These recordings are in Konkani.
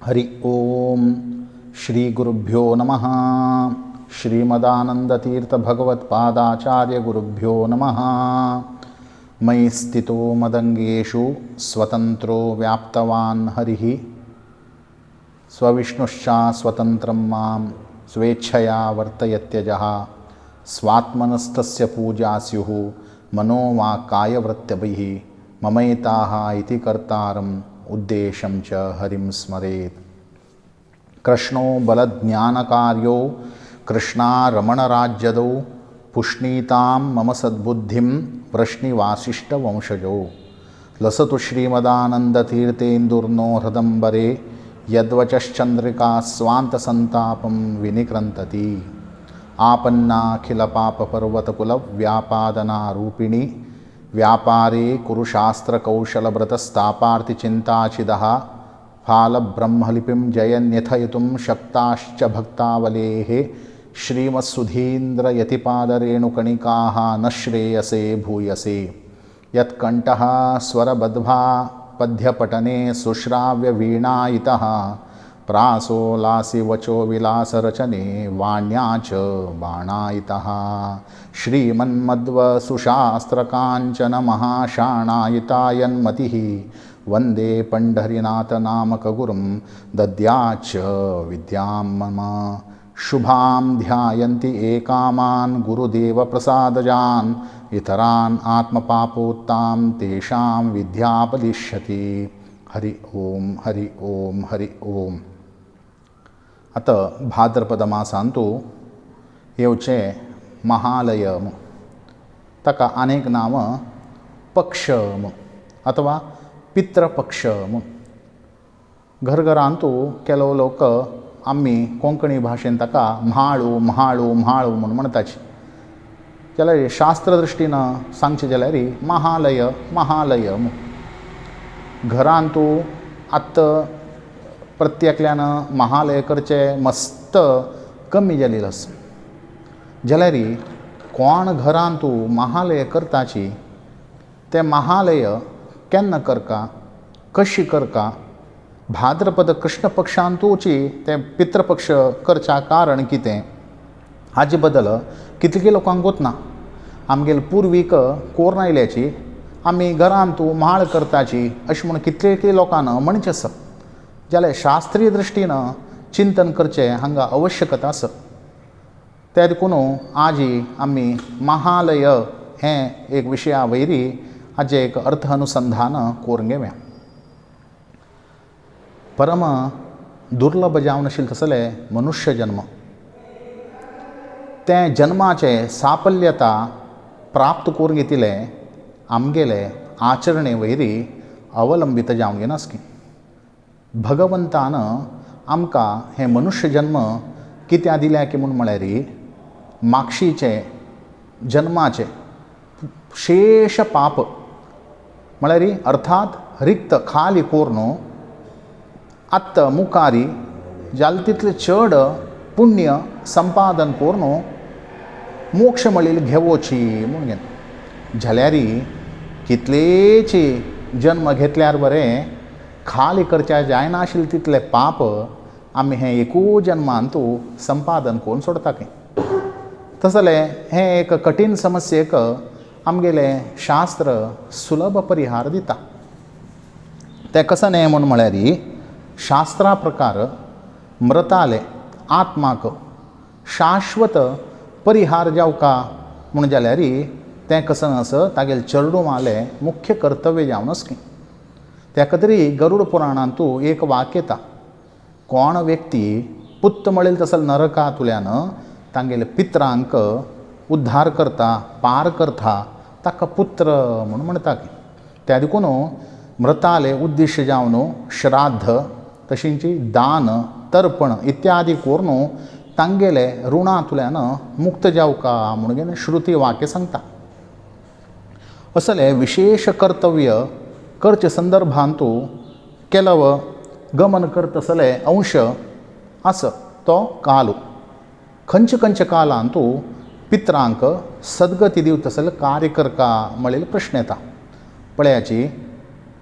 हरि ओम श्री गुरुभ्यो नमः। श्रीमदानंदतीर्थ भगवत्पादाचार्य गुरुभ्यो नमः। मयि स्थितो मदंगेषु स्वतंत्रो व्याप्तवान् हरिः स्वविष्णुश्चा स्वतंत्रं मां स्वेच्छया वर्तयत्यजः स्वात्मनस्तस्य पूजा स्युः मनो वा कायवृत्तभिः ममैताः इति कर्तारम् उद्देशं च हरिं स्मरेत्। कृष्णो बलज्ञानकार्यो कृष्णारमणराज्यदौ पुष्णीतां मम सद्बुद्धिं वृष्णिवासिष्ठवंशजो लसतु श्रीमदानन्दतीर्थेन्दुर्नो हृदम्बरे यद्वचश्चन्द्रिका स्वान्तसन्तापं विनिकृन्तति। आपन्नाखिलपापपर्वतकुलव्यापादनारूपिणी व्यापारे कुरुशास्त्रकौशलव्रतस्तापार्तिचिन्ताचिदः फालब्रह्मलिपिं जयन्यथयितुं शक्ताश्च भक्तावलेः श्रीमत्सुधीन्द्रयतिपादरेणुकणिकाः न श्रेयसे भूयसे। यत्कण्ठः स्वरबद्ध्वा पद्यपठने सुश्राव्यवीणायितः प्रासो लासिवचो विलासरचने वाण्या च बाणायितः। श्रीमन्मध्वसुशास्त्रकाञ्चन महाशाणायितायन्मतिः वन्दे पण्ढरीनाथनामकगुरुं दद्याच्च विद्यां मम। शुभां ध्यायन्ति एकामान् गुरुदेवप्रसादजान् इतरान् आत्मपापोत्तां तेषां विद्यापदिष्यति। हरि ओम हरि ओम हरि ओम। आता भाद्रपद मासांतू येवचे महालयम ताका अनेक नाम पक्षम अथवा पितृपक्षम। घरघरांतू केलो लोक आम्ही कोंकणी भाशेन ताका म्हाळू म्हाळू म्हाळू म्हणून म्हणटाची। जाल्यार शास्त्रदृश्टीन सांगचे जाल्यार महालय महालयम। घरांतू आत्ता प्रत्येकल्यान महालय करचे मस्त कमी जालेलो आसा। जाल्यार कोण घरांतू महालय करताची ते महालय केन्ना करका कशी करका भाद्रपद कृष्ण पक्षांतूची ते पितृपक्ष करच्या कारण कितें हाजे बद्दल कितले लोकांक गोतना। आमगेल पुर्वीक कोर आयल्याची आमी घरांतू म्हाळ करताची अशें म्हणून कितले लोकांना म्हणचें आसा। जाल्यार शास्त्रीय दृश्टीन चिंतन करचें हांगा आवश्यकता आसा। त्या देखून आजी आमी महालय हें एक विशया वयरी हाजें एक अर्थ अनुसंधान करून घेवया। परम दुर्लभ जावन आशिल्लें तसलें मनुष्य जन्म तें जन्माचें साफल्यता प्राप्त करून घेतिलें आमगेले आचरणे वयरी अवलंबित जावंक गेनासकी। भगवंतान आमकां हें मनुष्य जन्म कित्याक दिल्या की म्हणून म्हळ्यार मागशीचे जन्माचे शेष पाप म्हळ्यार अर्थात रिक्त खाली कोरून आत्त मुखारी जाल तितले चड पुण्य संपादन करून मोक्ष मेळील घेवची म्हणून घेन। जाल्यार कितलेची जन्म घेतल्यार बरें खाली करच्या जायनाशिल्ले तितले पाप आमी हें एकूच जन्मांतू संपादन करून सोडता की। तसलें हें एक कठीण समस्येक आमगेलें शास्त्र सुलभ परिहार दिता। तें कसं न्हय म्हणून म्हळ्यार शास्त्रा प्रकार मृताले आत्माक शाश्वत परिहार जावका म्हूण जाल्यार तें कसं आसा तागेले चरडूमाले मुख्य कर्तव्य जावन आसकी। त्या खातीर गरुड पुराणांतू एक वाक्य येता कोण व्यक्ती पुत्त मळील तसल नरकांतल्यान तांगेले पित्रांक उद्धार करता पार करता ताका पुत्र म्हणून म्हणटा की। त्या देखून मृताले उद्दिश्य जावन श्राद्ध तशींची दान तर्पण इत्यादी करून तांगेले ऋणांतल्यान मुक्त जावका म्हणून श्रुती वाक्य सांगता। असले विशेष कर्तव्य करचे संदर्भांतू केलव गमन करत असले अंश आस तो कालू खंयचे खंयचे कालांतू पित्रांक सद्गती दिवत असले कार्य करका म्हणलेलो प्रश्न येता। पळयाची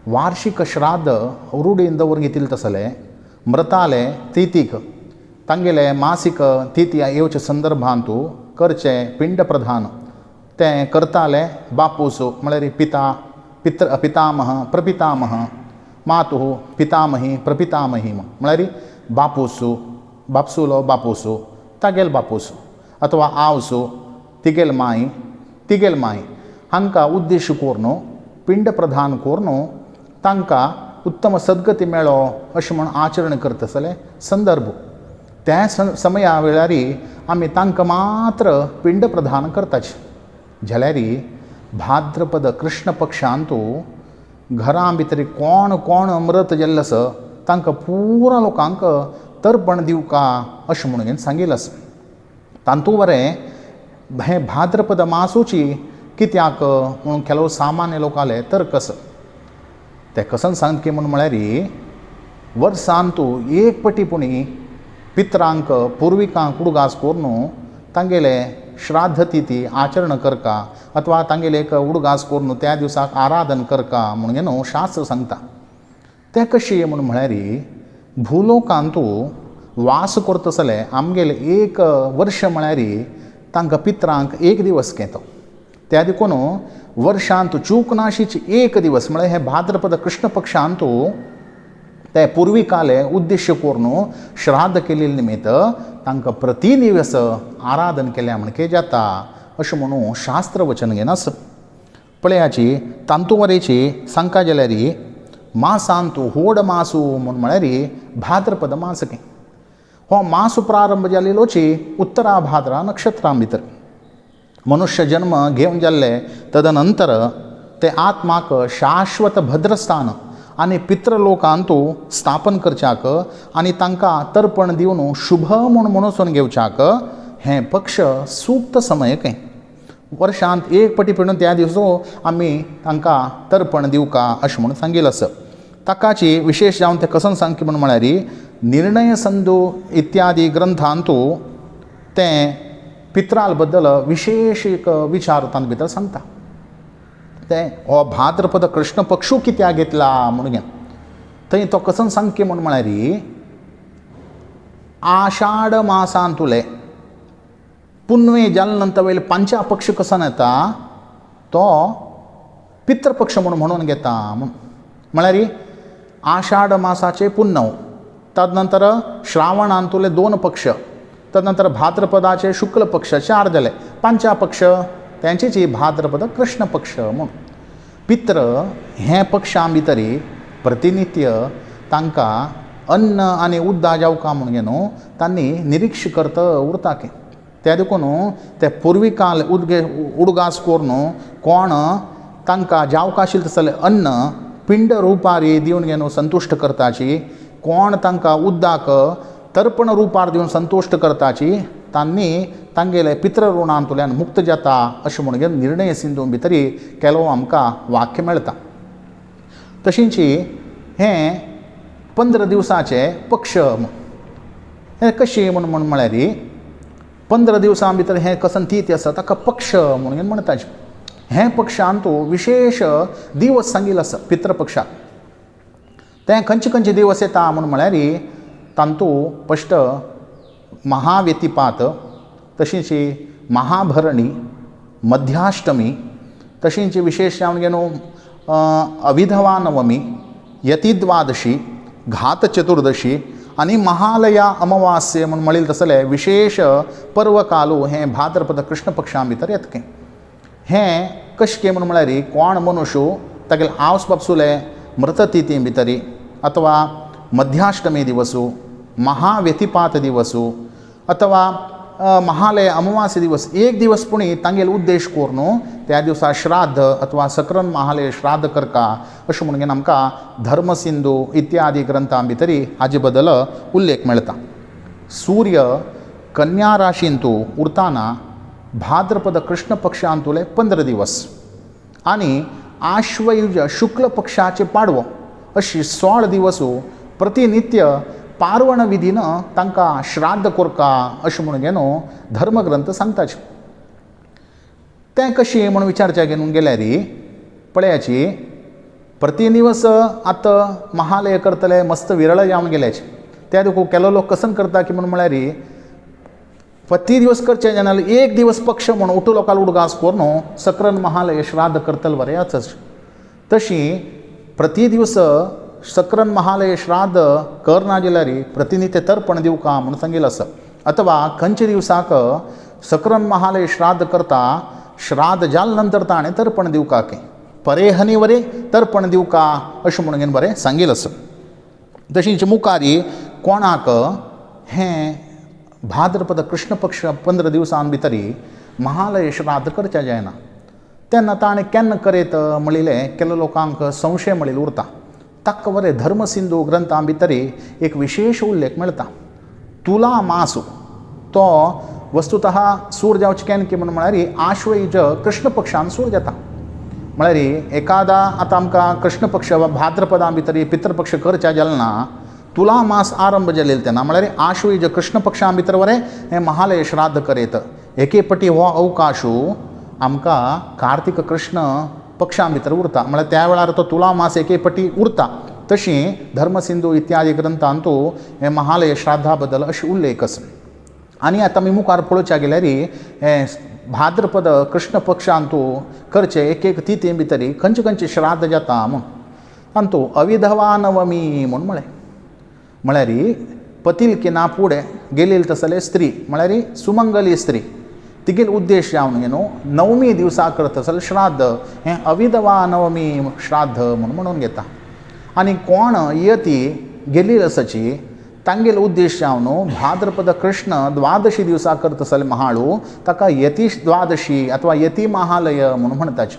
वार्षिक श्राद्ध रूढीन दवरून घेतिल्लें तसलें मृताले तिथीक तांगेले मासीक तिथी येवचे संदर्भांतू करचे पिंड प्रधान तें करताले बापूसो म्हळ्यार पितामह प्रपितामह मातुः पितामही प्रपितामही म्हळ्यार बापूसो बापसूलो बापूसो तागेल बापूसो अथवा आवसो तिगेल माई हांकां उद्देश करून पिंड प्रधान करून तांकां उत्तम सद्गती मेळो अशें म्हण आचरण करतसले संदर्भ त्या समया वेळार आमी तांकां मात्र पिंड प्रधान करताचे जाल्यार भाद्रपद कृष्ण पक्षांतू घरां भितर कोण कोण मृत जाल्लो आसा तांकां पुरा लोकांक तर्पण दिवका अशें म्हणून सांगिल्लें आसा तांतू वरें हें भाद्रपद मासूची कित्याक म्हणून केलो सामान्य लोकाले तर्क आसा ते कसन सांगता म्हणून म्हळ्यार वर्सांतू एक पटीपुणी पित्रांक पुर्विकांक उडगास करून तांगेले श्राद्ध तिथी आचरण करका अथवा तांगेले एक उडगास करून त्या दिसाक आराधन करका म्हणून न्हू शास्त्र सांगता ते कशें म्हणून म्हळ्यार भुलोकांतू वास करतसले आमगेले एक वर्ष म्हळ्यार तांकां पित्रांक एक दिवस घेतो त्या देखून वर्षांत चूक नाशीचे एक दिवस म्हळ्यार हे भाद्रपद कृष्ण पक्षांतू ते पुर्विकाले उद्देश करून श्राद्ध केल्ले निमित्त तांकां प्रति दिवस आराधन केल्या म्हणके जाता अशें म्हणून शास्त्र वचन घेवन आसा पळयाची तांतूवरेची सांगता जाल्यार मासांतू होड मासू म्हणून म्हळ्यार भाद्रपद मास के हो मास प्रारंभ जाल्लोची उत्तरा भाद्रा नक्षत्रां भितर मनुष्य जन्म घेवन जाल्ले तदनंतर ते आत्माक शाश्वत भद्रस्थान आनी पितृलोकांतू स्थापन करच्याक आनी तांकां तर्पण दिवन शुभ म्हूण मनसून घेवच्याक हें पक्ष सूक्त समय काय वर्षांत एक पटी पिणून त्या दिसो आमी तांकां तर्पण दिवका अशें म्हणून सांगिल्लें आसा ताकाची विशेश जावन ते कसन सांगता म्हणून म्हळ्यार निर्णय संधू इत्यादी ग्रंथांतू तें पित्राल बद्दल विशेष एक विचार तांत भितर सांगता ते हो भाद्रपद कृष्ण पक्षू कित्याक घेतला म्हणून थंय तो कसन सांगता म्हणून म्हळ्यार आषाढ मासांतुले पुनवे जाले नंतर वयले पंचा पक्ष कसो येता तो पितृपक्ष म्हणून घेता म्हळ्यार आषाढ मासाचे पुन्नव तदनंतर श्रावणांतुले 2 पक्ष तदनंतर भाद्रपदाचे शुक्ल पक्ष 4 जाले पंचा पक्ष त्यांचेची भाद्रपद कृष्ण पक्ष म्हणून पित्र हे पक्षां भितर प्रतिनित्य तांकां अन्न आनी उद्दा जावका म्हणून न्हू तांणी निरीक्ष करता उरता के त्या देखून ते पुर्विकाल उडगास करून कोण तांकां जावका आशिल्लें तसलें अन्न पिंड रुपार दिवन घेवन संतुश्ट करताची कोण तांकां उद्दाक तर्पण रुपार दिवन संतुश्ट करताची तांणी तांगेले पितृ ऋणांतल्यान मुक्त जाता अशें म्हणून निर्णय सिंधू भितर केलो आमकां वाक्य मेळटा तशींच हें 15 दिवसाचे पक्ष हें कशें म्हणून म्हळ्यार 15 दिवसां भितर हें कसन तीत आसा ताका पक्ष म्हणून म्हणटा हें पक्षांतू विशेष दिवस सांगिल्लो आसा पितृपक्षाक ते खंयचे दिवस येता म्हणून म्हळ्यार तांतू फस्ट महाव्यतिपात तशींच महाभरणी मध्याष्टमी तशींच विशेश जावन घेवन अविधवा नवमी यतिद्वादशी घात चतुर्दशी आनी महालया अमावास्ये म्हणून म्हणिल्लें तसलें विशेष पर्व कालू हें भाद्रपद कृष्ण पक्षां भितर येतकें हें कशें म्हणून म्हळ्यार कोण मनुष्य तागेले आवस बापसुले मृततिथी भितर अथवा मध्याष्टमी दिवसू महाव्यतिपात दिवसू अथवा महालय अमावास्ये दिवस एक दिवस पुणी तांगेले उद्देश करून त्या दिवसा श्राद्ध अथवा सकरन महालय श्राद्ध करका अशें म्हणून आमकां धर्मसिंधू इत्यादी ग्रंथां भितर हाजे बद्दल उल्लेख मेळटा सूर्य कन्या राशींतू उरताना भाद्रपद कृष्ण पक्षांतुले 15 दिवस आनी आश्वयुज शुक्ल पक्षाचे पाडवो अशी 16 दिवसू प्रतिनित्य पार्वण विधीन तांकां श्राद्ध करका अशें म्हणून घेवन धर्मग्रंथ सांगताचे तें कशें म्हणून विचारच्या घेवन गेल्यार पळयाची प्रति दिवस आतां महालय करतले मस्त विरळ जावन गेल्याचे त्या देखो केलो लोक कसन करता की म्हणून म्हळ्यार प्रति दिवस करचे जाल्यार एक दिवस पक्ष म्हणून उठू लोकांना उडगास करून सकरन महालय श्राद्ध करतल बरें याच तशी प्रति दिवस सकरन महालय श्राद्ध करना जाल्यार प्रतिनित्य तर्पण दिवका म्हणून सांगिल्लें आसा अथवा खंयच्या दिवसाक सकरन महालय श्राद्ध करता श्राद्ध जाल्या नंतर ताणें तर्पण दिवका परेहनी वरे तर्पण दिवका अशें म्हणून घेवन बरें सांगिल्लें आसा तशींच मुखारी कोणाक हें भाद्रपद कृष्ण पक्ष 15 दिवसां भितरी महालय श्राद्ध करचें जायना तेन्ना ताणें केन्ना करीत म्हणिल्लें केलो लोकांक संशय म्हणिल्लो उरता ताका बरें धर्मसिंधू ग्रंथां भितरी एक विशेष उल्लेख मेळटा तुला मास तो वस्तुतः सूर जावचें केन्ना की म्हणून म्हळ्यार आश्वयुज कृष्ण पक्षान सूर जाता म्हळ्यार एखादा आतां आमकां कृष्ण पक्ष वा भाद्रपदां भितर पितृपक्ष करच्या जालना तुला मास आरंभ जालेले तेन्ना म्हळ्यार आश्वयुज कृष्ण पक्षां भितर वरें हें महालय श्राद्ध करीत एके पटी हो अवकाश आमकां कार्तिक कृष्ण पक्षां भितर उरता म्हळ्यार त्या वेळार तो तुला मास एके पटी उरता तशीं धर्मसिंधू इत्यादी ग्रंथांतू हें महालय श्राद्धा बद्दल अशें उल्लेख आसा आनी आतां आमी मुखार पळोवच्या गेल्यार हें भाद्रपद कृष्ण पक्षांतू करचे एक एक तिथी भितरी खंयचे खंयचे श्राद्ध जाता म्हूण तांतू अविधवा नवमी म्हूण म्हळ्यार पतिलकिना फुडें गेलेली तसले स्त्री म्हळ्यार सुमंगली स्त्री तिगेल उद्देश जावन न्हू नवमी दिवसा करता तसलें श्राद्ध हें अविधवा नवमी श्राद्ध म्हणून घेता आनी कोण यती गेली आसाची तांगेल उद्देश जावन भाद्रपद कृष्ण द्वादशी दिवसा करता तसलें महाळू ताका यती द्वादशी अथवा यती महालय म्हणून म्हणटाचे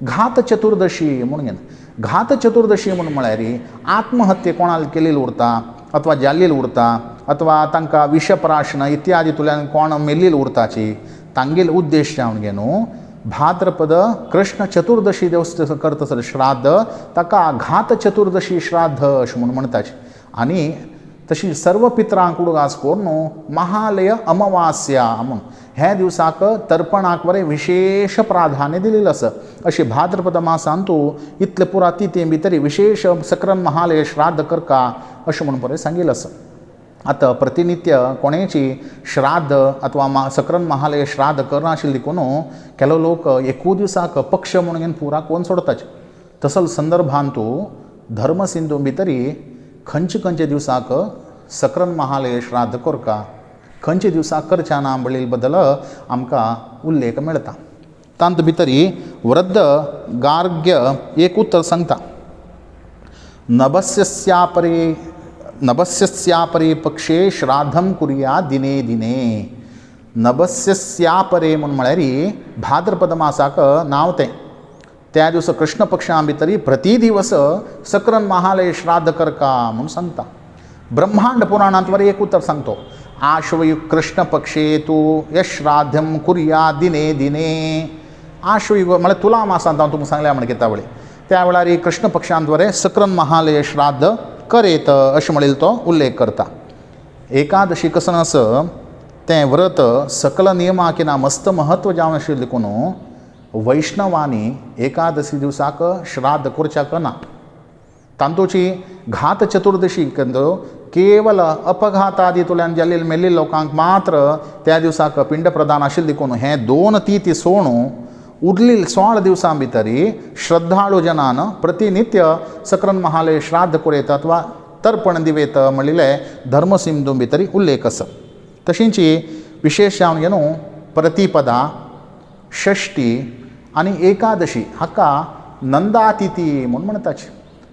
घात चतुर्दशी म्हणून घेता घात चतुर्दशी म्हणून म्हळ्यार आत्महत्ये कोणाल केलेली उरता अथवा जाल्लेली उरता अथवा तांकां विषप्राशन इत्यादी तुल्यान कोण मेल्लेली उरताची तांगेल उद्देश जावन घेवन भाद्रपद कृष्ण चतुर्दशी दिवस करता तसलें श्राद्ध ताका घात चतुर्दशी श्राद्ध अशें म्हणून म्हणटाचे आनी तशी सर्व पित्रांक उडगास करून महालय अमावास्या म्हणून ह्या दिवसाक तर्पणाक बरें विशेष प्राधान्य दिलेलें आसा अशें भाद्रपद मासांतू इतले पुरा तिथी भितर विशेष सकरन महालय श्राद्ध करका अशें म्हणून बरें सांगिल्लें आसा आतां प्रतिनित्य कोणेची श्राद्ध अथवा सकरन महालय श्राद्ध करनाशिल्ली देखून केलो लोक एकू दिवसाक पक्ष म्हणून घेवन पुरा कोण सोडताचे तसले संदर्भांतू धर्मसिंधू भितरी खंयचे खंयचे दिवसाक सकरन महालय श्राद्ध करका खंयचे दिवसाक करच्या ना म्हणिल्ले बद्दल आमकां उल्लेख मेळटा तांत भितरी वृद्ध गार्ग्य एक उत्तर सांगता नभस्यस्यापरे पक्षे श्राद्धं कुर्या दिने दिने नभस्यस्यापरे म्हणून म्हळ्यार भाद्रपद मासाक नांव तें त्या दिवस कृष्ण पक्षां भितरी प्रति दिवस सकरन महालय श्राद्ध करका म्हणून सांगता ब्रह्मांड पुराणांत वर एक उत्तर सांगतो आश्वयुग कृष्ण पक्षे तू यश्राद्धं कुर्या दिने दिने आश्वयुग म्हळ्यार तुला मासांत हांव तुमकां सांगल्या म्हण घेता वळी त्या वेळार कृष्ण पक्षांत वरें सकरन महालय श्राद्ध करेत अशें म्हणिल्लो तो उल्लेख करता एकादशी कसनस तें व्रत सकल नियमाकिना मस्त म्हत्व जावन आशिल्लें देखून वैष्णवांनी एकादशी दिवसाक श्राद्ध करच्याक ना तांतूची घात चतुर्दशी केवल अपघातादितुल्यान जाल्लेले मेल्लेले लोकांक मात्र त्या दिवसाक पिंड प्रदान आशिल्लें देखून हे 2 तिथी सोडून उरलेली 16 दिवसां भितरी श्रद्धाळू जनान प्रतिनित्य सकरन महालय श्राद्ध करेत अथवा तर्पण दिवेत म्हणिल्ले धर्मसिंधू भितरी उल्लेख आसा तशींच विशेश जावन घेवन प्रतिपदा षष्ठी आनी एकादशी हाका नंदा तिथी म्हणून म्हणटाचे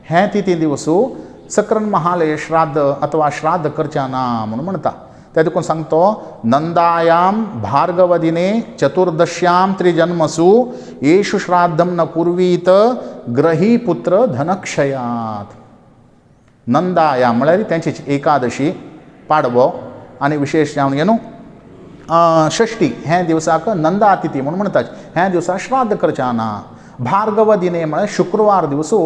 हे तिथी दिवसू सकरन महालय श्राद्ध अथवा श्राद्ध करच्या ना म्हणून म्हणटा त्या देखून सांगतो नंदायां भार्गव दिने चतुर्दश्यां त्रिजन्मसु येषु श्राद्धं न कुर्वीत ग्रही पुत्र धनक्षयात नंदायां म्हळ्यार तेंची एकादशी पाडवो आनी विशेश जावन घेवन षष्ठी हे दिवसाक नंदा तिथी म्हणून म्हणटात हे दिवसा श्राद्ध करचें ना भार्गव दिने म्हळ्यार शुक्रवार दिवसू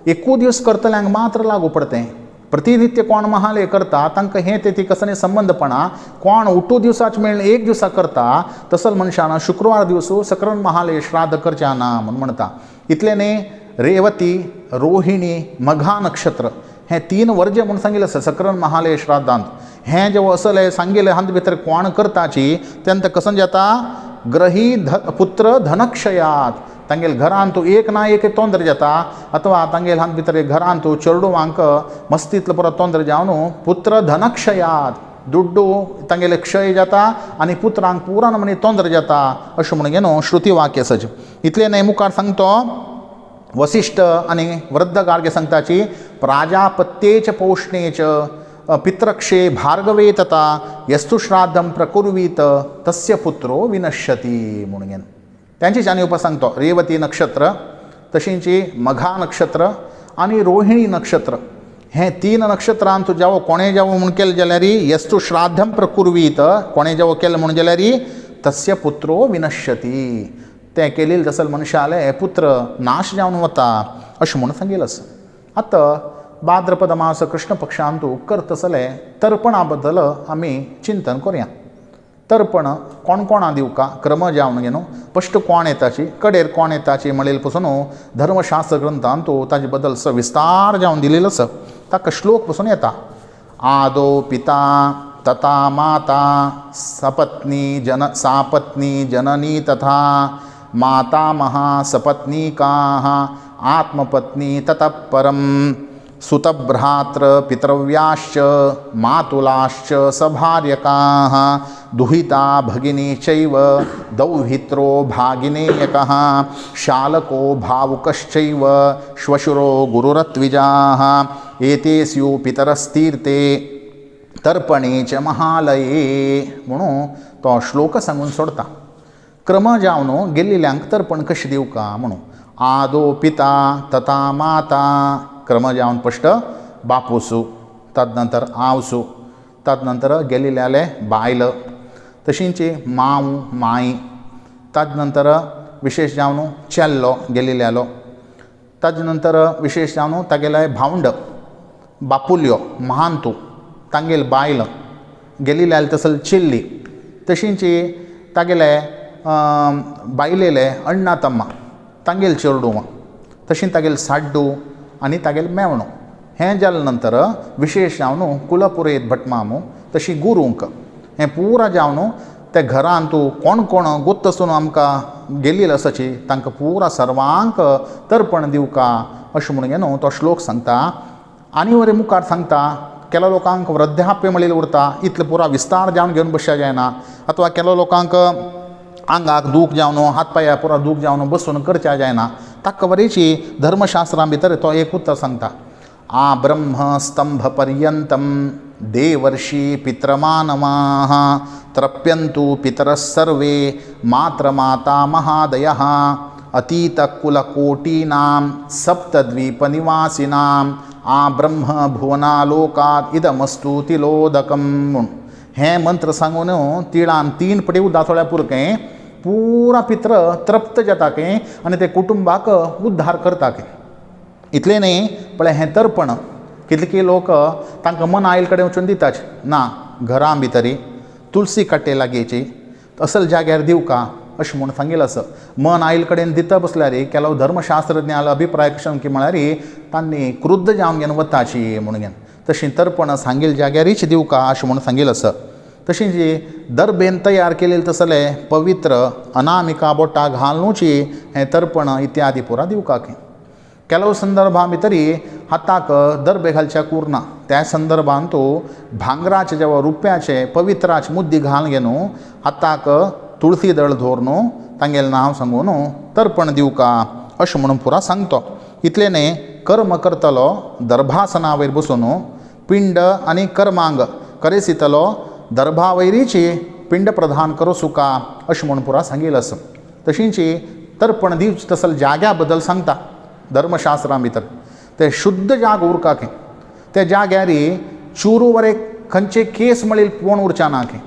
एकू दिवस करतल्यांक मात्र लागू पडतें प्रतिनित्य कोण महालय करता तांकां हे तिथी कसले संबंधपणा कोण उठू दिवसाच मेळून एक दिवसा करता तसल मनशान शुक्रवार दिवसू सकरन महालय श्राद्ध करचें ना म्हणून म्हणटा इतले न्ही रेवती रोहिणी मघा नक्षत्र हें 3 वर्जे म्हणून सांगिल्लें आसा सकरण महालय श्राद्धांत. हें जेव्हा असलें सांगिल्लें हांत भितर कोण करताची तेन्ना कसन जाता ग्रही पुत्र धनक्षयात. तांगेल घरान तूं एक ना एक तोंदर जाता अथवा तांगेल हांत भितर घरान तूं चेडूवांक मस्तींतलो परत तोंदर जावन पुत्र धनक्षयात दुड्डू तांगेले क्षय जाता आनी पुत्रांक पुरान म्हणी तोंदर जाता अशें म्हणून न्हू श्रुती वाक्य आसाचे. इतलें न्हय मुखार सांगतो वसिश्ठ आनी वृद्ध गार्ग्य सांगताची प्राजापत्येच पौष्णेच पितृक्षे भार्गवे तथा यस्तु श्राद्धम प्रकुर्वीत तस्य पुत्रो विनश्यती म्हणून त्यांचीच आनी उप सांगतो रेवती नक्षत्र तशींची मघा नक्षत्र आनी रोहिणी नक्षत्र हें 3 नक्षत्रांत जेवो कोणें जेवो म्हूण केलें जाल्यार यस्तु श्राद्धम प्रकुर्वीत कोणें जेवो केलें म्हणून जाल्यार तस्य पुत्रो विनश्यती. तें केलें जसल मनशाले पुत्र नाश जावन वता अशें म्हणून सांगिल्लें आसा. आतां भाद्रपद मास कृष्ण पक्षांत करतसले तर्पणा बद्दल आमी चिंतन करुया. तर्पण कोण कोणा दिवका क्रम जावन न्हू फस्ट कोण येताची कडेर कोण येताची म्हणलें पासून धर्मशास्त्र ग्रंथांत ताजे बद्दल सविस्तार जावन दिलेलो आसा. ताका श्लोक पासून येता आदो पिता तथा माता सापत्नी जननी तथा मातामहा सपत्नीकाः आत्मपत्नी ततः परं सुतभ्रात्र पितृव्याश्च मातुलाश्च सभार्यकाः दुहिता भगिनी चैव दौहित्रो भागिनेयकः शालको भावुकश्चैव श्वशुरो गुरुरत्विजाः एते स्यु पितरस्तीर्थे तर्पणे च महालये म्हणून तो श्लोक सांगून सोडता. क्रम जावन गेल्लेल्यांक तर्पण कशें दिवका म्हणून आदो पिता तथा माता क्रम जावन फस्ट बापूसू तदनंतर आवसू तदनंतर गेल्लेले बायल तशींची माव माई तदनंतर विशेष जावन चेल्लो गेल्लेलो तदनंतर विशेष जावन तागेले भावंड बापुल्यो महांतू तांगेल बायल गेल्लेले तसल चिल्ली तशींची तागेले बायलेले अण्णा तम्मा तांगेल चेडूं तशीं तागेल साड्डू आनी तागेल मेवणो हें जाले नंतर विशेष जावन कुलपुरेत भटमामू तशी गुरूंक हें पुरा जावन ते घरांत तूं कोण कोण गुत्त आसून आमकां गेल्लेलो आसाची तांकां पुरा सर्वांक तर्पण दिवका अशें म्हणून न्हू तो श्लोक सांगता. आनी वरें मुखार सांगता केलो लोकांक वृद्धाप्य म्हणलेलें उरता इतलें पुरा विस्तार जावन घेवन बसचें जायना अथवा केलो लोकांक आंगाक दूख जावन हात पांयां पुरा दूख जावन बसून करचें जायना. ताका बरेची धर्मशास्त्रां भितर तो एक उतर सांगता आ ब्रह्म स्तंभ पर्यंतम देवर्षि पितृमानवाः तृप्यन्तु पितरः सर्वे मात्रमाता महादयः अतीतकुलकोटीनां सप्तद्वीपनिवासिनां आ ब्रह्म भुवनालोकात् इदमस्तु तिलोदकम् म्हूण हें मंत्र सांगून तिळान 3 पटी उदाथोळ्या पुरकें पुरा पित्र तृप्त जाता के आनी ते कुटुंबाक उद्धार करता के. इतलें न्ही पळय हें तर्पण कितलेकी लोक तांकां मन आयल कडेन वचून दिताच ना घरां भितरी तुलसी काट्टे लागींची असल जाग्यार दिवका अशें म्हूण सांगिल्लें आसा. मन आयल कडेन दिता बसल्यार केलो धर्मशास्त्रज्ञाल अभिप्राय कशें की म्हळ्यार तांणी क्रुद्ध जावन घेवन वताची म्हणून घेवन तशीं तर्पण सांगिल्ल्या जाग्यारीच दिवका अशें म्हूण सांगिल्लें आसा. तशीं जी दर्बेन तयार केलेले तसले पवित्र अनामिका बोटां घालूची हें तर्पण इत्यादी पुरा दिवका की. ಕೆಲವು संदर्भां भितरी हाताक दर्बे घालच्याक उरना त्या संदर्भांत तूं भांगराचे जेवा रुप्याचे पवित्राचे मुद्दी घालून घेवन हाताक तुळसी दळ धरून तांगेलें नांव सांगून तर्पण दिवका अशें म्हणून पुरा सांगतो. इतलें न्ही कर्म करतलो दर्भासना वयर बसून पिंड आनी कर्मांग करेसितलो दर्भा वयरीची पिंड प्रधान करो सुका अशें म्हणून पुरा सांगिल्लें आसा. तशींची तर्पण दिवची तसल जाग्या बद्दल सांगता धर्मशास्त्रां भितर. ते शुद्ध जाग उरका की त्या जाग्यार चुरू वरे खंयचे केस मळील पोण उरचे ना की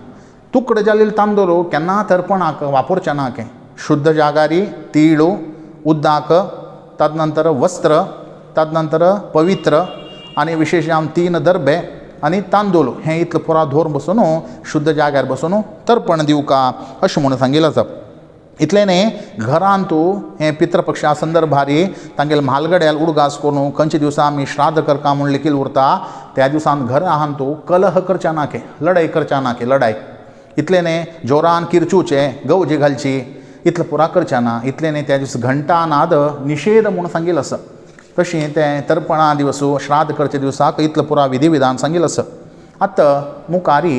तुकड जाल्लेले तांदूळ केन्ना तर्पणाक वापरचे ना की. शुद्ध जागारी तीळ उदक तदनंतर वस्त्र तदनंतर पवित्र आनी विशेश जावन 3 दर्बे आनी तांदूळ हें इतलें पुरा धरून बसून शुद्ध जाग्यार बसून तर्पण दिवका अशें म्हणून सांगिल्लें आसा. इतलेने घरांतू हे पितृपक्षा संदर्भारी तांगेल म्हालगड्याल उडगास करून खंयचे दिवसा आमी श्राद्ध करता म्हूण लेगीत उरता त्या दिवसान घर आहान तूं कलह करच्या नाके लढाई करच्या नाके लढाई इतलेने जोरान किरचूचे गवजी घालची इतलं पुरा करच्या ना इतलेने त्या दिवस घंटा नाद निषेध म्हणून सांगिल्लें आसा तशें तें तर्पणा दिवसू श्राद्ध करचे दिवसाक इतलं पुरा विधी विधान सांगिल्लें आसा आतां मुखारी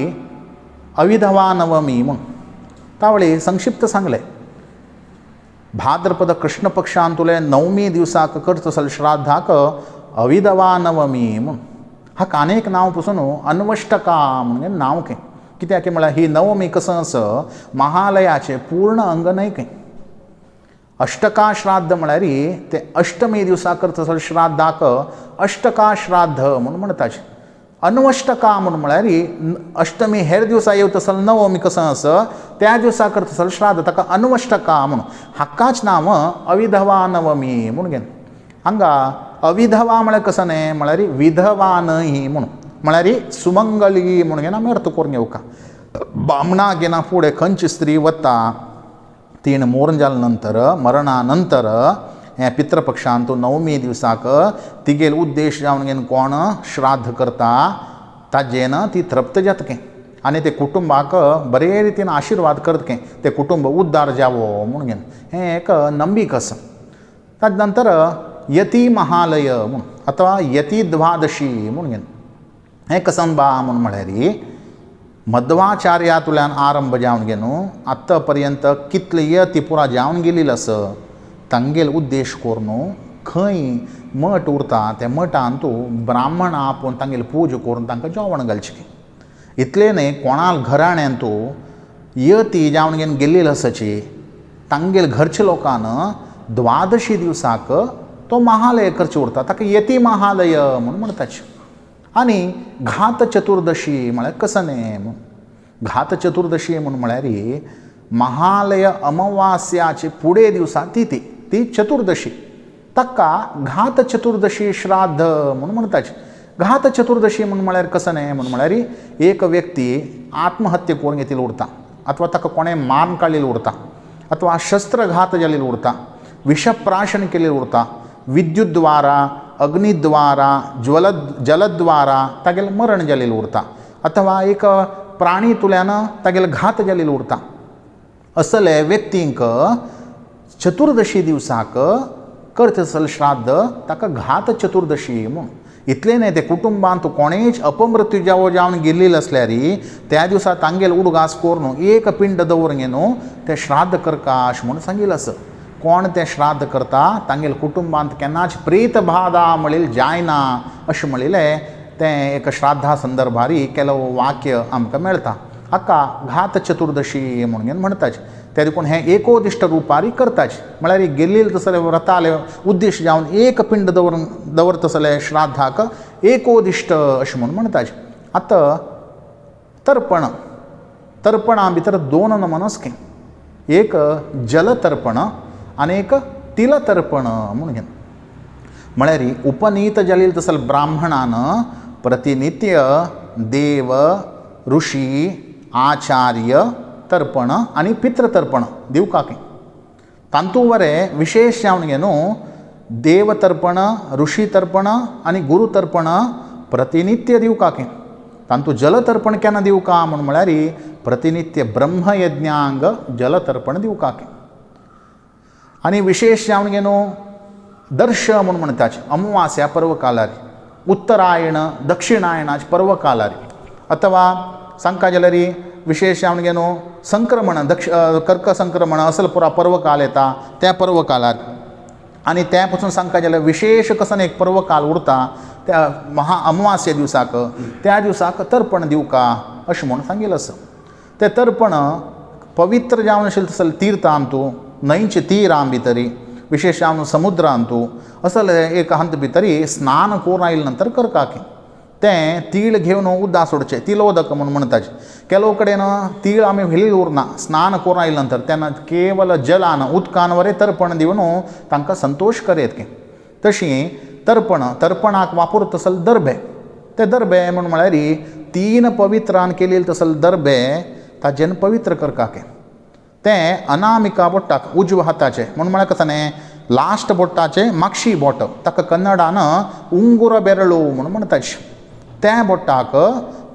अविधवा नवमी म्हूण तावळी संक्षिप्त सांगलें भाद्रपद कृष्ण पक्षांतुले नवमी दिवसाक करता आसले श्राद्धाक अविधवा नवमी म्हूण हाका आनीक नांव पसून अन्वष्टका म्हणून नांव कें कित्याक म्हळ्यार ही नवमी कसं आसा महालयाचें पूर्ण अंग न्हय कें अष्टका श्राद्ध म्हळ्यार ते अष्टमी दिवसा करता आसले श्राद्धाक अष्टका श्राद्ध म्हणून म्हणटाचे अन्वष्टका म्हणून म्हळ्यार अष्टमी हेर दिवसा येवता आसले नवमी कसं आसा त्या दिवसा करता आसले श्राद्ध ताका अन्वष्टका म्हणून हाकाच नांव अविधवा नवमी म्हणून घेन हांगा अविधवा म्हळ्यार कसं न्हय म्हळ्यार विधवा न्हय म्हणून म्हळ्यार सुमंगली म्हणून घेन आमी अर्थ करून घेवका बामणा घेना फुडें खंयची स्त्री वता तीन मोरण जाले नंतर मरणा नंतर हे पितृपक्षांत नवमी दिवसाक तिगेल उद्देश जावन घेवन कोण श्राद्ध करता ताजेन ती तृप्त जातकें आनी ते कुटुंबाक बरे रितीन आशिर्वाद करतकें ते कुटुंब उद्धार जावो म्हणून घेवन हें एक नंबीक आसा ताजे नंतर यती महालय म्हूण अथवा यती द्वादशी म्हणून घेवन हें कसंबा म्हणून म्हळ्यार मध्वाचार्यातुल्यान आरंभ जावन घेवन आत्ता पर्यंत कितले यती पुरा जावन गेलेली आसा तांगेल उद्देश करून खंय मठ उरता त्या मठान तूं ब्राह्मण आपोवन तांगेल पूज करून तांकां जेवण घालचें इतलें न्हय कोणाल घराण्यांत तूं यती जावन घेवन गेल्लेली आसाची तांगेल घरच्या लोकान द्वादशी दिवसाक तो महालय करचें उरता ताका यती महालय म्हणून म्हणटाचे आनी घात चतुर्दशी म्हळ्यार कसं न्हय घात चतुर्दशी म्हणून म्हळ्यार महालय अमावास्याचे फुडें दिवसा ती चतुर्दशी ताका घात चतुर्दशी श्राद्ध म्हणून म्हणटाचे घात चतुर्दशी म्हणून म्हळ्यार कसं न्हय म्हणून म्हळ्यार एक व्यक्ती आत्महत्या करून घेतिल्लो उरता अथवा ताका कोणें मारून काडिल्लो उरता अथवा शस्त्रघात जाल्लो उरता विषप्राशन केलेलं उरता विद्युत द्वारा अग्निद्वारा जलद्वारा तागेलें मरण जाल्लेलें उरता अथवा एक प्राणी तुल्यान तागेलो घात जाल्लेलो उरता असले व्यक्तींक चतुर्दशी दिवसाक करता आसले श्राद्ध ताका घात चतुर्दशी म्हूण इतलें न्हय ते कुटुंबांत कोणेच अपमृत्यू जावन गेल्लेले आसल्यार त्या दिवसा तांगेल उडगास करून एक पिंड दवरून घेवन ते श्राद्ध करकाश म्हणून सांगिल्लें आसा कोण ते श्राद्ध करता तांगेल कुटुंबांत केन्नाच प्रेत बाधा म्हणिल्ली जायना अशें म्हणिल्लें तें एक श्राद्धा संदर्भारी केलो वाक्य आमकां मेळटा हाका घात चतुर्दशी म्हणून म्हणटाचे त्या देखून हें एकोदिश्ट रुपारी करताचे म्हळ्यार गेल्लेले तसले व्रताले उद्देश जावन एक पिंड दवरता तसले श्राद्धाक एकोदिश्ट अशें म्हणून म्हणटाचे आतां तर्पणा भितर दोन नमनस्के एक जलतर्पण आनी एक तिलतर्पण म्हणून घेवन म्हळ्यार उपनीत जाल्ले तसले ब्राह्मणान प्रतिनित्य देव ऋषी आचार्य तर्पण आनी पितृतर्पण दिवपाक तांतू वरें विशेश जावन घेवन देवतर्पण ऋषी तर्पण आनी गुरुतर्पण प्रतिनित्य दिवपाक तांतू जलतर्पण केन्ना दिवका म्हणून म्हळ्यार प्रतिनित्य ब्रह्मयज्ञांक जलतर्पण दिवपाक आनी विशेष जावन घेवन दर्श म्हणून म्हणटाचे अमावास्या पर्व कालार उत्तरायण दक्षिणायणाचे पर्व कालार अथवा सांगता जाल्यार विशेष जावन घेवन संक्रमण कर्क संक्रमण असले पुरा पर्व काल येता त्या पर्व कालार आनी त्या पासून सांगता जाल्यार विशेष कसो एक पर्व काल उरता त्या अमावास्ये दिवसाक त्या दिवसाक तर्पण दिवका अशें म्हणून सांगिल्लें आसा तें तर्पण पवित्र जावन आशिल्लें तसले तीर्थांतू न्हंयचे तीरां भितरी विशेश जावन समुद्रांतू असले एक हंत भितरी स्नान करून आयले नंतर करपाक तें तीळ घेवन उदक सोडचें तिलोदक म्हणून म्हणटाचे केलो कडेन तीळ आमी व्हेली उरना स्नान करून आयले नंतर तेन्ना केवल जलान उदकान वरें तर्पण दिवन तांकां संतोश करेत तशीं तर्पणाक वापरता तसले दर्बे ते दर्बे म्हणून म्हळ्यार तीन पवित्रान केलेले तसले दर्बे ताजेन पवित्र करपाक तें अनामिका बोटाक उजव्या हाताचे म्हणून म्हळ्यार कसं न्ही लास्ट बोटाचे मागशी बोट ताका कन्नडान उंगुर बेरळू म्हणून म्हणटात. त्या बोटाक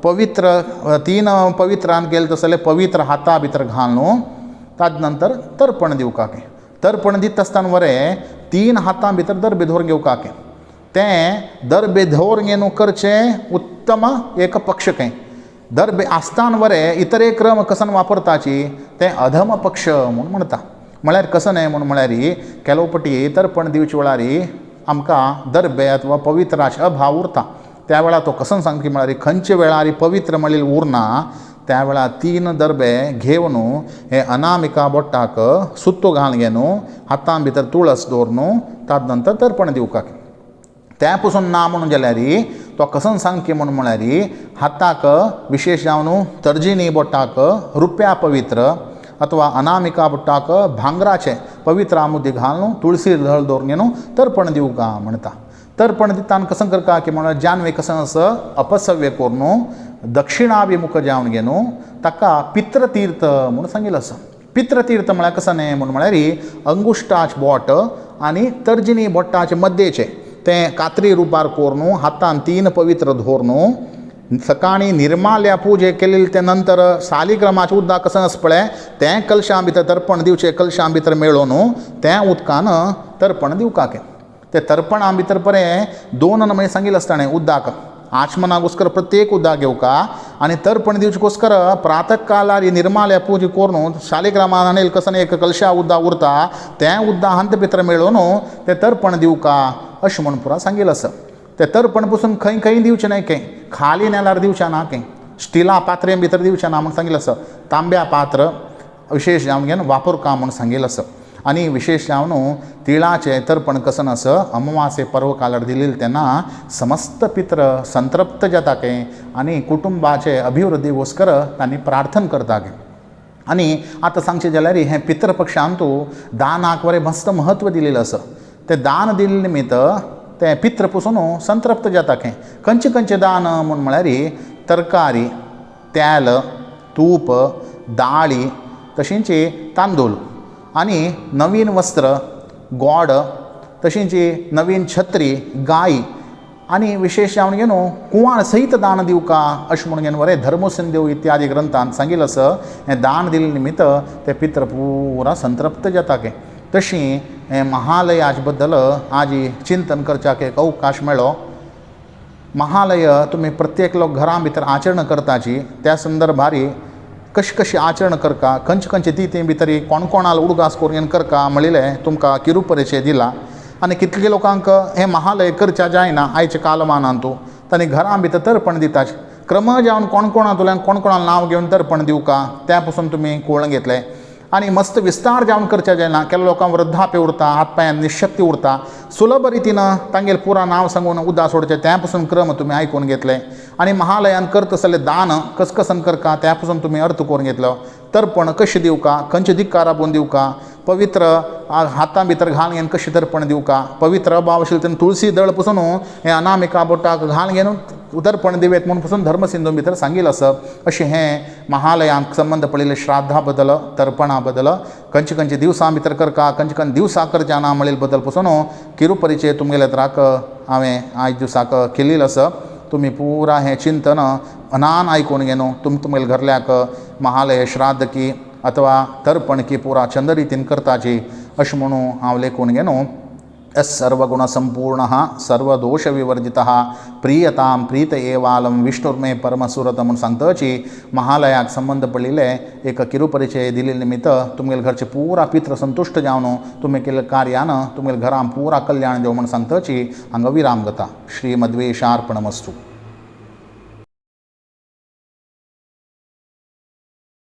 पवित्र 3 पवित्रान गेले तसले पवित्र हाता भितर घालून ताज नंतर तर्पण दिवपाक. तर्पण दिता आसतना वरें 3 हातां भितर दर्बे धोर घेवपाक. तें दर्बे धोर घेवन करचें उत्तम एक पक्ष कें. दर्बे आसतना वरें इतरे क्रम कसन वापरताची तें अधम पक्ष म्हणून म्हणटा. म्हळ्यार कसं न्ही म्हणून म्हळ्यार केलो पटी तर्पण दिवचे वेळार आमकां दर्बे अथवा पवित्राचे अभाव उरता. त्या वेळार तो कसन सांगता म्हळ्यार खंयचे वेळार पवित्र म्हणलें उरना त्या वेळार 3 दर्बे घेवन हे अनामिका बोटाक सुत्तो घालून घेवन हातां भितर तुळस दवरून ताज नंतर तर्पण दिवपाक. त्या पासून ना म्हणून जाल्यार तो कसन सांगता म्हणून म्हळ्यार हाताक विशेश जावन तर्जिनी बोटाक रुप्या पवित्र अथवा अनामिका बोटाक भांगराचे पवित्र आमुदी घालून तुळसी धळ दवरून घेवन तर्पण दिवका म्हणटा. तर्पण दिताना कसं करता की म्हळ्यार जानवे कसं असं अपसव्य करून दक्षिणाभिमुख जावन घेवन ताका पित्रतीर्थ म्हणून सांगिल्लें आसा. पित्रतीर्थ म्हळ्यार कसं न्ही म्हणून म्हळ्यार अंगुश्टाचे बोट आनी तर्जिनी बोटाचे मध्येचे तें कात्री रुपार करून हातान 3 पवित्र धरून सकाळी निर्माल्या पुजे केलेली ते नंतर सालिग्रामाचें उदक कसं आसा पळय तें कलशां भितर तर्पण दिवचें कलशां भितर मेळोवन तें उदकान तर्पण दिवपाक. ते तर्पणा भितर परें 2 नमुने सांगिल्लें आसता न्ही उदक आचमनागोस्कर प्रत्येक उदक घेवका आनी तर्पण दिवचेकोस्कर प्रातः कालार निर्माल्या पुजे करून शालिग्रामान आनी कसं एक कलशा उदक उरता तें उदक हांत भितर मेळोवन तें तर्पण दिवका अशें म्हणून पुरा सांगिल्लें आसा. तें तर्पण पसून खंय खंय दिवचें न्हय कें खाली नेल्यार दिवचें ना कें स्टिला पात्रे भितर दिवचें ना म्हूण सांगिल्लें आसा. तांब्या पात्र विशेश जावन घेवन वापरका म्हूण सांगिल्लें आसा. आनी विशेश जावन तिळाचें तर्पण कसन आसा अमावासे पर्व कालार दिलेलें तेन्ना समस्त पित्र संतृप्त जाता कें आनी कुटुंबाचे अभिवृद्धी घोस्कर तांणी प्रार्थना करता कें. आनी आतां सांगचें जाल्यार हें पितृपक्षांतू दानाक बरें मस्त म्हत्व दिलेलें आसा. तें दान दिले निमित्त तें पित्र पसून संतृप्त जाता कें. खंयचें दान म्हूण म्हळ्यार तरकारी तेल तूप दाळी तशींच तांदूळ आनी नवीन वस्त्र गोड तशींच नवीन छत्री गाय आनी विशेश जावन घेवन कुंवाळ सहित दान दिवका अशें म्हणून घेवन बरें धर्मसिंधू इत्यादी ग्रंथांत सांगिल्लें आसा. हें दान दिले निमित्त ते पित्र पुरा संतृप्त जाता कें. तशीं हें महालयाचे बद्दल आज चिंतन करच्याक एक अवकाश मेळ्ळो. महालय तुमी प्रत्येक लोक घरां भितर आचरण करताची त्या संदर्भार कशी आचरण करता खंयचे ती भितर कोण कोणाल उडगास करून करता म्हणलें तुमकां किरू परिचय दिला. आनी कितले लोकांक हें महालय करचें जायना आयच्या कालमानांतू तांणी घरां भितर तर्पण दिताचे क्रम जावन कोण कोणातुल्यान कोण कोणाल नांव घेवन तर्पण दिवका त्या पासून तुमी कळून घेतलें. आनी मस्त विस्तार जावन करचें जायना. केल्या लोकांक वृद्धाप्य उरता हात पांयान निशक्ती उरता सुलभ रितीन तांगेलें पुरा नांव सांगून उद्दा सोडचें त्या पासून क्रम तुमी आयकून घेतले. आनी महालयान करता आसलें दान कसन करता त्या पासून तुमी अर्थ करून घेतलो. तर्पण कशें दिवका खंयचे दिक्कार आपोवन दिवका पवित्र हातां भितर घालून घेवन कशें तर्पण दिवका पवित्र अभाव आशिल्लें तेन्ना तुळसी दळ पसून हें अनामिका बोटाक घालून घेवन तर्पण दिवेत म्हणून पसून धर्मसिंधू भितर सांगिल्लें आसा. अशें हें महालयांक संबंध पडिल्ले श्राद्धा बद्दल तर्पणा बद्दल खंयचे दिवसां भितर करता खंयचे दिवसां करचें ना म्हणिल्ले बद्दल पसून किरू परिचय तुमगेल्या तराक हांवें आयज दिसाक केल्लेलो आसा. तुमी पुरा हें चिंतन अनान आयकून घेवन तुमगेल्या घरल्याक महालय श्राद्ध की अथवा तर्पण की पुरा छंद रितीन करताची अशें म्हणून हांव लेखून घेवन सर्वगुणसंपूर्णः सर्वदोषविवर्जितः प्रीयतां प्रीत एवालं विष्णुर्मे परमसुरत म्हणून सांगताची महालयाक संबंध पडिल्ले एक किरू परिचय दिले निमित्त तुमगेल्या घरचे पुरा पित्र संतुश्ट जावन तुमी केल्ल्या कार्यान तुमगेल्या घरां पुरा कल्याण देव म्हणून सांगताची हांगा विराम जाता. श्रीमद्वेशार्पणमस्तु.